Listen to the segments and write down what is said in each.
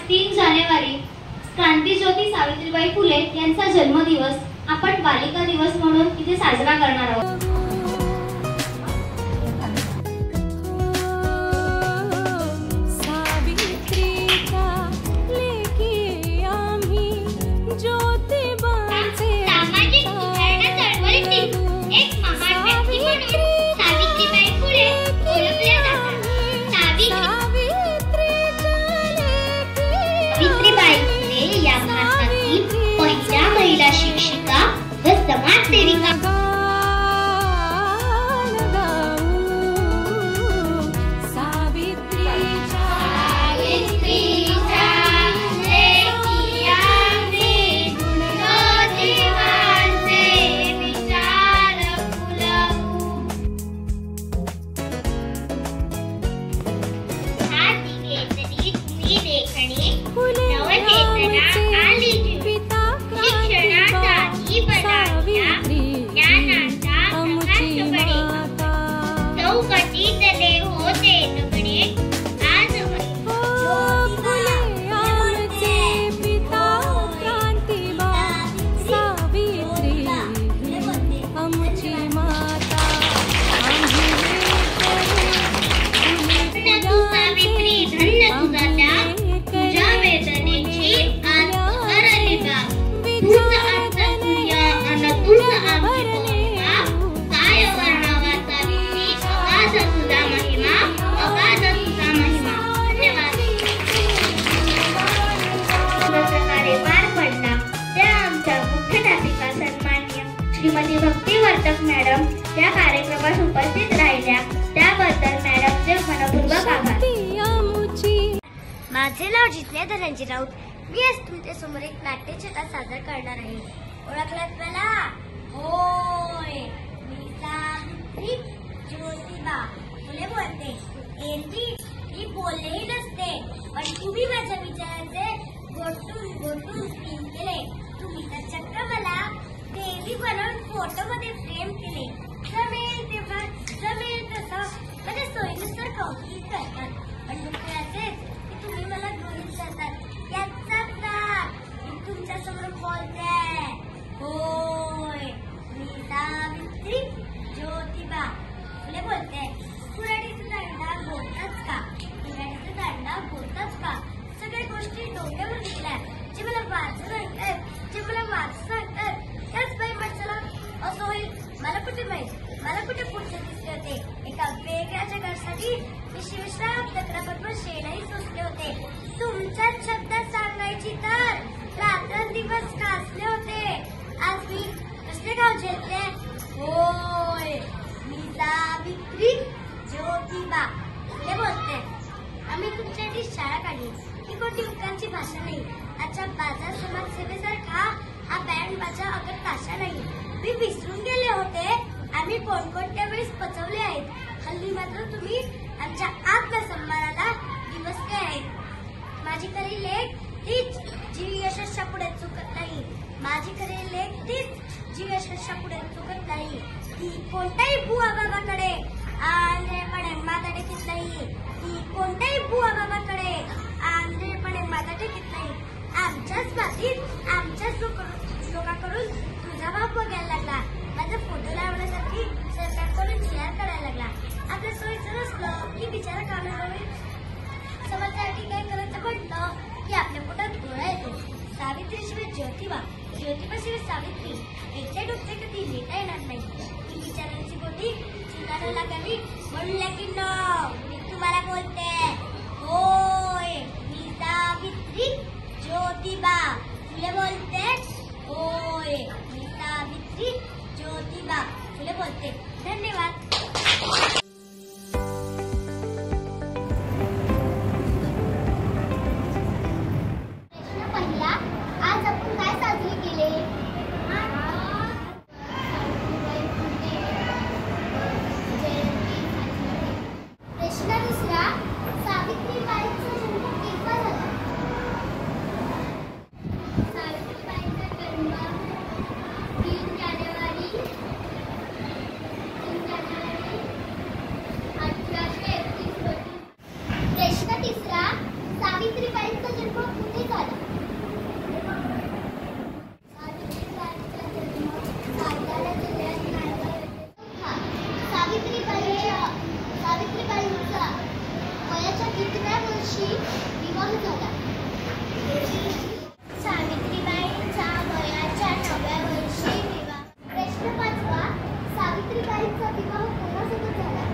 3 जानेवारी क्रांतीज्योती सावित्रीबाई फुले यांचा जन्मदिवस आपण बालिका दिवस म्हणून इथे साजरा करणार आहोत। महिला शिक्षिका व समाजसेविका श्रीमती भक्तिवर्धक मॅडम या कार्यक्रमात उपस्थित राहिल्या त्याबद्दल मॅडमचे मनपूर्वक आभार। माझे नाव जिज्ञा धनंजय राऊत। मी आज तुमच्या समोर एक नाट्यचित्र सादर करणार आहे। ओळखलात मला? होय, मी सावित्री ज्योतिबा फुले बोलते। एरवी मी बोललेही नसते, पण तुम्ही माझ्या विचारांचे गोटून स्क्रीन केले। तुम्ही तर चक्क मला देवी बनवून फोटो मध्ये फ्रेम केले। जमेल तसं माझ्या सोयीनुसार कौतुक करतात, पण दुःख असेच की तुम्ही मला गृहीत करतात। याचाच राग मी तुमच्या समोर बोलते। होय, मी सावित्री ज्योतिबा फुले बोलते। कुऱ्हाडीचा दांडा बोलताच का? कुऱ्हाडीचा दांडा बोलताच का? सगळ्या गोष्टी डोक्यावर घेतल्या जे मला वाचून सांगतात त्याच बाई माणसाला असं होईल मला कुठे माहिती। मला कुठे पुढचे दिसले होते। एका वेगळ्या जगासाठी मी शिवशास्त्र चक्राबरोबर शेणही सोसले होते। तुमच्याच शब्दात सांगायची तर रात्रंदिवस कासले होते। आज मी कसले गाव झेलते? होय, मी सावित्री ज्योतिबा फुले बोलते। आम्ही तुमच्यासाठी शाळा काढली। ही कोणती उद्गारांची भाषा नाही। आजच्या बाजार समाजसेवेसारखा हा बँड बाजा अगर ताशा नाही। मी विसरून गेले होते आम्ही कोणकोणत्या वेळेस पचवले आहेत। हल्ली मात्र तुम्ही आमच्या आत्मसन्मानाला दिवस काय आहेत। माझी खरी लेख तीच जी यशस्या पुढे चुकत नाही। माझी खरी लेख तीच जी यशस्या पुढे चुकत नाही। ती कोणत्याही बुवा बाबाकडे आंधळेपणे माथा टेकीत नाही। ती कोणत्याही बुवा बाबाकडे आंधळेपणे माथा टेकीत नाही। आमच्याच मातीत आमच्याच लोकांकडून तुझा भाव बघायला लागला। माझा फोटो लावण्यासाठी सरकारकडून शेअर करायला लागला। आपल्या सोयीचं नसलं की बिचारा कामाला समाजासाठी काय करायचं म्हटलं की आपल्या पोटात गोळा येतो। सावित्रीशिवाय ज्योतिबा, ज्योतिबाशिवाय सावित्री याचे डोके कधी लिहिता येणार नाही। ती बिचारांची बोटी चिंताला लागावी म्हणलं की मी तुम्हाला बोलते। होय, मी सावित्री ज्योतिबा फुले बोलते। होय, मी सावित्री ज्योतिबा फुले बोलते। धन्यवाद। प्रश्न पहिला, आज आपण काय साजरे केले? प्रश्न 9व्या वर्षी विवाह झाला. सावित्रीबाईंचा वयाच्या 9व्या वर्षी विवाह. प्रश्न 5वा, सावित्रीबाईंचा विवाह कोणासोबत झाला?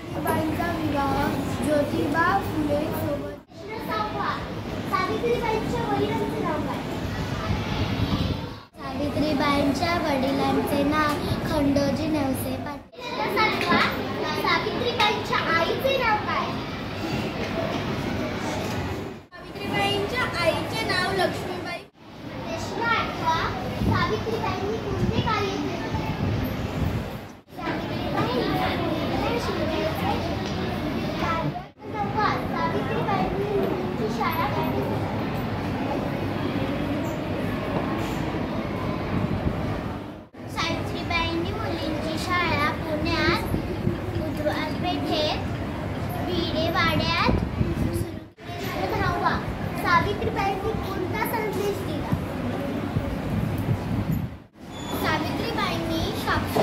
सावित्रीबाईंचा विवाह ज्योतिबा फुले सोबत. प्रश्न 6वा, सावित्रीबाईंच्या वडिलांचे नाव काय? सावित्रीबाईंच्या वडिलांचे नाव खंडोजी नेवसे पाटील. प्रश्न 7वा, सावित्रीबाईंच्या आईचे नाव काय? सावित्रीबाईंच्या आईचे नाव लक्ष्मीबाई. प्रश्न 8वा, सावित्रीबाईंनी कोणते कार्य केले? सावित्रीबाई सावित्रीबाईंनी मुलींची शाळा काढली. सावित्रीबाईंनी मुलींची शाळा पुण्यात, उद्वाल पेठेत, भिडेवाड्यात सुरू केली. 10वा, सावित्रीबाईंनी कोणता संदेश दिला? सावित्रीबाईंनी साक्षर